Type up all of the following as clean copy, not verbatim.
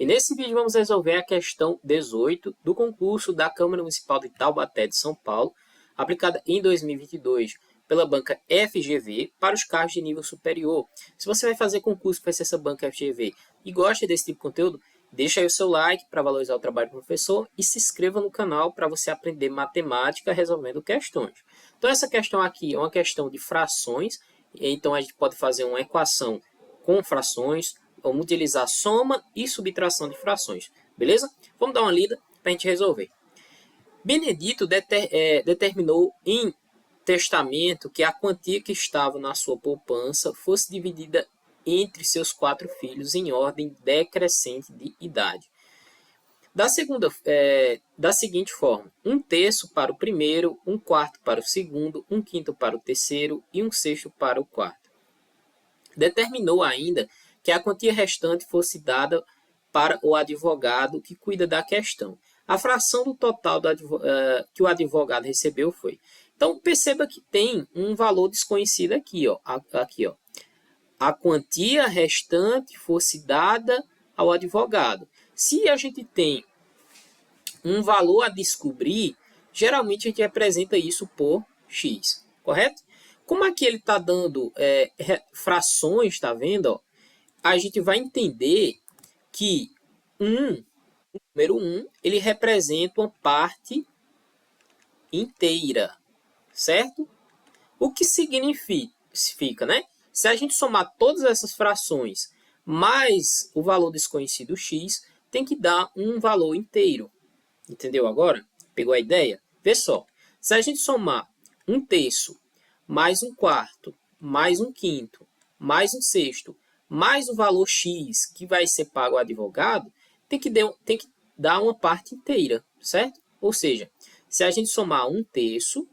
E nesse vídeo vamos resolver a questão 18 do concurso da Câmara Municipal de Taubaté de São Paulo, aplicada em 2022 pela banca FGV para os cargos de nível superior. Se você vai fazer concurso para ser essa banca FGV e gosta desse tipo de conteúdo, deixa aí o seu like para valorizar o trabalho do professor e se inscreva no canal para você aprender matemática resolvendo questões. Então essa questão aqui é uma questão de frações, então a gente pode fazer uma equação com frações, vamos utilizar soma e subtração de frações, beleza? Vamos dar uma lida para a gente resolver. Benedito determinou em testamento que a quantia que estava na sua poupança fosse dividida entre seus 4 filhos em ordem decrescente de idade. Da seguinte forma: 1/3 para o primeiro, 1/4 para o segundo, 1/5 para o terceiro e 1/6 para o quarto. Determinou ainda que a quantia restante fosse dada para o advogado que cuida da questão. A fração do total que o advogado recebeu foi. Então, perceba que tem um valor desconhecido aqui, ó. A quantia restante fosse dada ao advogado. Se a gente tem um valor a descobrir, geralmente a gente representa isso por x, correto? Como aqui ele está dando frações, tá vendo? Ó, a gente vai entender que o número 1, ele representa uma parte inteira, certo? O que significa, né? Se a gente somar todas essas frações mais o valor desconhecido x, tem que dar um valor inteiro. Entendeu agora? Pegou a ideia? Vê só. Se a gente somar 1/3 mais 1/4 mais 1/5 mais 1/6 mais o valor x que vai ser pago ao advogado, tem que dar uma parte inteira, certo? Ou seja, se a gente somar 1/3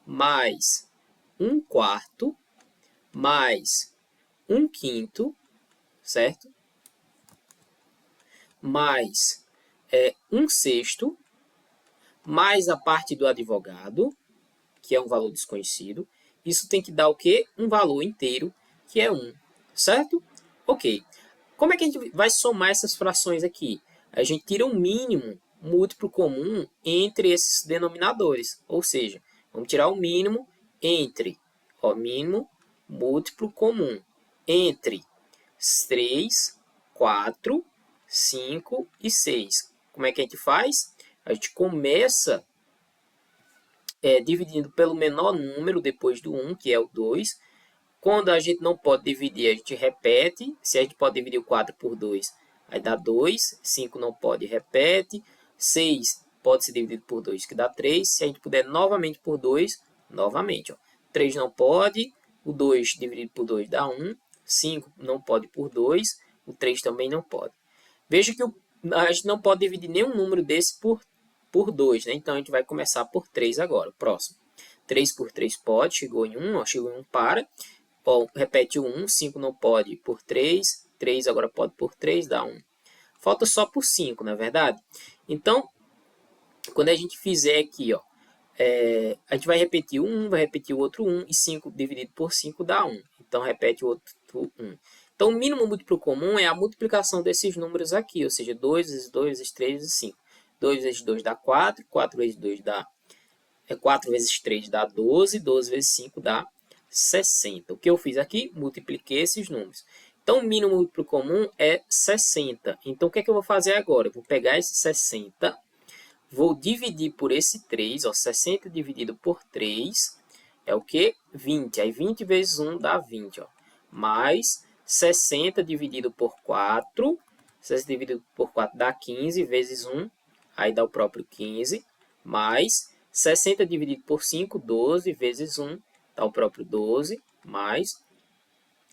mais 1/4 mais 1/5, certo? Mais 1/6, mais a parte do advogado, que é um valor desconhecido, isso tem que dar o quê? Um valor inteiro, que é 1, certo? Ok. Como é que a gente vai somar essas frações aqui? A gente tira o mínimo múltiplo comum entre esses denominadores, ou seja, vamos tirar o mínimo entre, mínimo múltiplo comum entre 3, 4, 5 e 6. Como é que a gente faz? A gente começa dividindo pelo menor número depois do 1, que é o 2. Quando a gente não pode dividir, a gente repete. Se a gente pode dividir o 4 por 2, aí dá 2. 5 não pode, repete. 6 pode ser dividido por 2, que dá 3. Se a gente puder novamente por 2, novamente. 3 não pode, o 2 dividido por 2 dá 1. 5 não pode por 2, o 3 também não pode. Veja que a gente não pode dividir nenhum número desse por 2, né? Então a gente vai começar por 3 agora. Próximo. 3 por 3 pode, chegou em 1, chegou em 1 para. Repete o 1, 5 não pode por 3, 3 agora pode por 3, dá 1. Falta só por 5, não é verdade? Então, quando a gente fizer aqui, ó, a gente vai repetir o 1, vai repetir o outro 1, e 5 dividido por 5 dá 1. Então, repete o outro 1. Então, o mínimo múltiplo comum é a multiplicação desses números aqui, ou seja, 2 vezes 2 vezes 3 vezes 5. 2 vezes 2 dá 4, 4 vezes 2 dá 4 vezes 3 dá 12, 12 vezes 5 dá 60. O que eu fiz aqui? Multipliquei esses números. Então, o mínimo múltiplo comum é 60. Então, o que é que eu vou fazer agora? Eu vou pegar esse 60, vou dividir por esse 3. Ó, 60 dividido por 3 é o que? 20. Aí, 20 vezes 1 dá 20. Ó. Mais 60 dividido por 4. 60 dividido por 4 dá 15 vezes 1. Aí dá o próprio 15. Mais 60 dividido por 5, 12 vezes 1. Dá o próprio 12, mais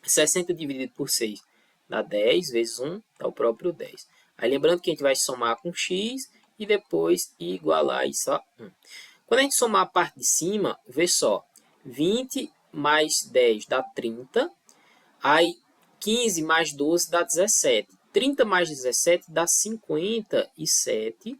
60 dividido por 6 dá 10 vezes 1, dá o próprio 10. Aí lembrando que a gente vai somar com x e depois igualar isso a 1. Quando a gente somar a parte de cima, vê só, 20 mais 10 dá 30, aí 15 mais 12 dá 17. 30 mais 17 dá 57,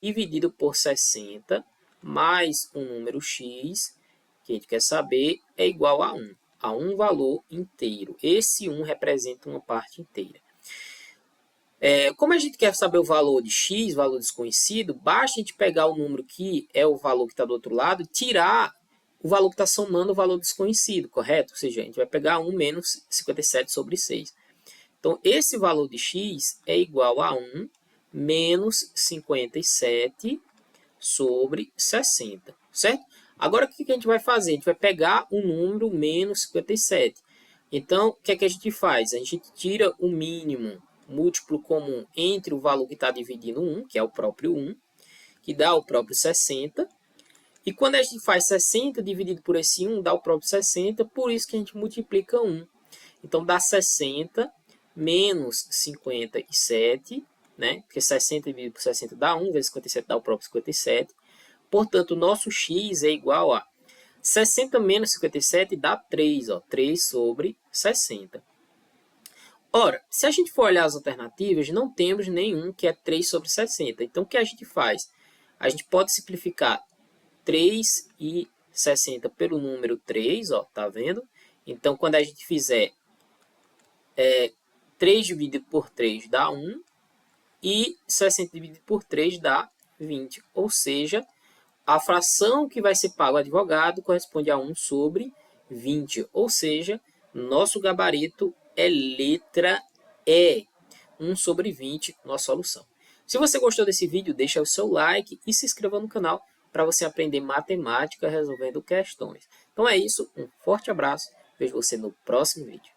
dividido por 60, mais um número x, que a gente quer saber, é igual a um valor inteiro. Esse 1 representa uma parte inteira. Como a gente quer saber o valor de x, valor desconhecido, basta a gente pegar o número que é o valor que está do outro lado e tirar o valor que está somando o valor desconhecido, correto? Ou seja, a gente vai pegar 1 menos 57 sobre 6. Então, esse valor de x é igual a 1 menos 57 sobre 60, certo? Agora, o que a gente vai fazer? A gente vai pegar o número menos 57. Então, o que é que a gente faz? A gente tira o mínimo múltiplo comum entre o valor que está dividindo 1, que é o próprio 1, que dá o próprio 60. E quando a gente faz 60 dividido por esse 1, dá o próprio 60, por isso que a gente multiplica 1. Então, dá 60 menos 57, né? Porque 60 dividido por 60 dá 1, vezes 57 dá o próprio 57. Portanto, o nosso x é igual a 60 menos 57 dá 3, ó, 3 sobre 60. Ora, se a gente for olhar as alternativas, não temos nenhum que é 3 sobre 60. Então, o que a gente faz? A gente pode simplificar 3 e 60 pelo número 3, ó, tá vendo? Então, quando a gente fizer 3 dividido por 3 dá 1 e 60 dividido por 3 dá 20. Ou seja, a fração que vai ser pago ao advogado corresponde a 1 sobre 20. Ou seja, nosso gabarito é letra E. 1 sobre 20, nossa solução. Se você gostou desse vídeo, deixa o seu like e se inscreva no canal para você aprender matemática resolvendo questões. Então é isso, um forte abraço, vejo você no próximo vídeo.